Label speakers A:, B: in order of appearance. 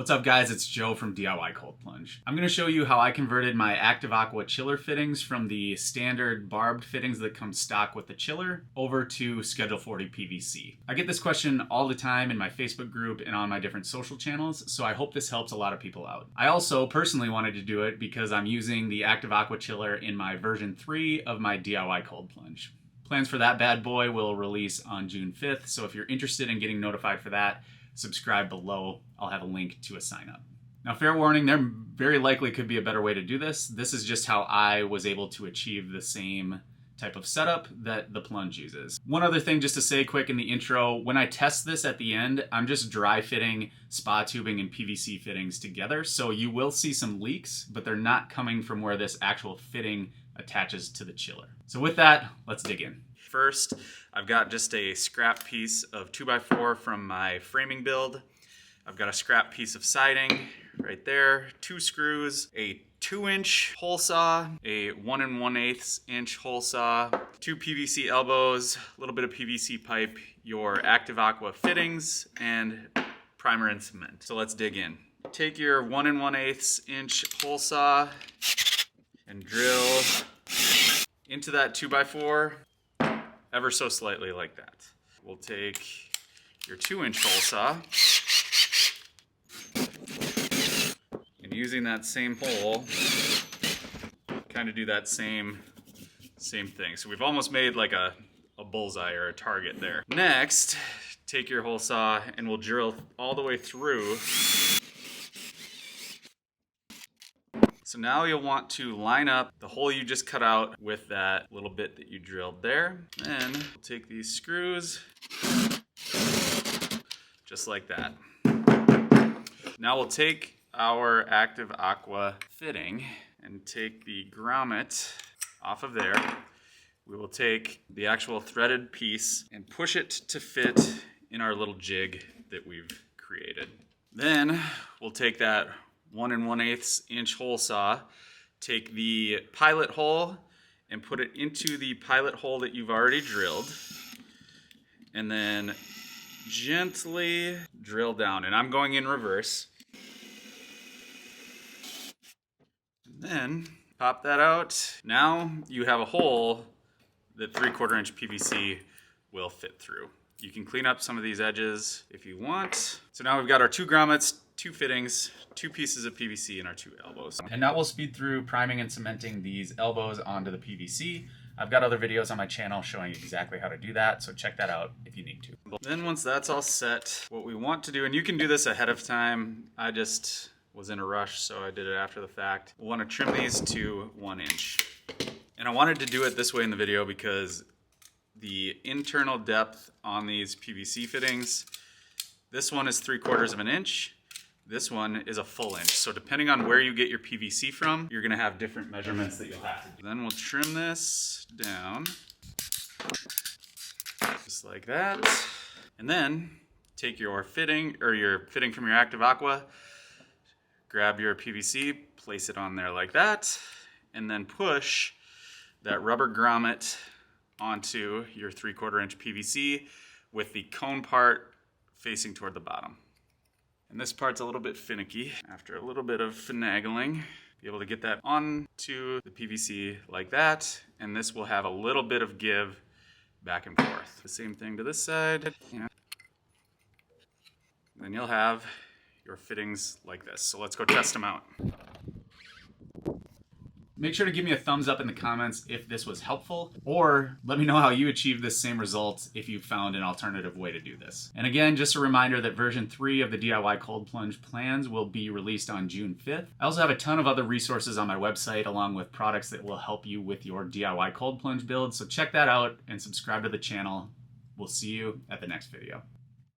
A: What's up guys, it's Joe from DIY Cold Plunge. I'm going to show you how I converted my Active Aqua Chiller fittings from the standard barbed fittings that come stock with the chiller over to Schedule 40 PVC. I get this question all the time in my Facebook group and on my different social channels, so I hope this helps a lot of people out. I also personally wanted to do it because I'm using the Active Aqua Chiller in my version 3 of my DIY Cold Plunge. Plans for that bad boy will release on June 5th, so if you're interested in getting notified for that, subscribe below. I'll have a link to a sign up. Now, fair warning, there very likely could be a better way to do this. This is just how I was able to achieve the same type of setup that the Plunge uses. One other thing just to say quick in the intro, when I test this at the end, I'm just dry fitting spa tubing and PVC fittings together. So you will see some leaks, but they're not coming from where this actual fitting attaches to the chiller. So with that, let's dig in. First, I've got just a scrap piece of 2x4 from my framing build. I've got a scrap piece of siding right there, 2 screws, a 2-inch hole saw, a 1 1/8 inch hole saw, 2 PVC elbows, a little bit of PVC pipe, your Active Aqua fittings, and primer and cement. So let's dig in. Take your 1 1/8 inch hole saw and drill into that 2x4 ever so slightly like that. We'll take your 2-inch hole saw and using that same hole, kind of do that same thing. So we've almost made like a bullseye or a target there. Next, take your hole saw and we'll drill all the way through. So now you'll want to line up the hole you just cut out with that little bit that you drilled there. Then we'll take these screws, just like that. Now we'll take our Active Aqua fitting and take the grommet off of there. We will take the actual threaded piece and push it to fit in our little jig that we've created. Then we'll take that 1 1/8 inch hole saw, take the pilot hole and put it into the pilot hole that you've already drilled, and then gently drill down. And I'm going in reverse. And then pop that out. Now you have a hole that 3/4 inch PVC will fit through. You can clean up some of these edges if you want. So now we've got our 2 grommets, 2 fittings, 2 pieces of PVC, and our 2 elbows. And now we'll speed through priming and cementing these elbows onto the PVC. I've got other videos on my channel showing exactly how to do that, so check that out if you need to. Then once that's all set, what we want to do, and you can do this ahead of time, I just was in a rush, so I did it after the fact. We'll want to trim these to 1 inch. And I wanted to do it this way in the video because the internal depth on these PVC fittings, this one is 3/4 of an inch. This one is a full inch. So depending on where you get your PVC from, you're gonna have different measurements that you'll have to do. Then we'll trim this down, just like that. And then take your fitting, or your fitting from your Active Aqua, grab your PVC, place it on there like that, and then push that rubber grommet onto your 3/4 inch PVC with the cone part facing toward the bottom. And this part's a little bit finicky. After a little bit of finagling, be able to get that onto the PVC like that, and this will have a little bit of give back and forth. The same thing to this side. Then you'll have your fittings like this. So let's go test them out. Make sure to give me a thumbs up in the comments if this was helpful, or let me know how you achieved this same result if you found an alternative way to do this. And again, just a reminder that version 3 of the DIY Cold Plunge plans will be released on June 5th. I also have a ton of other resources on my website along with products that will help you with your DIY Cold Plunge build, so check that out and subscribe to the channel. We'll see you at the next video.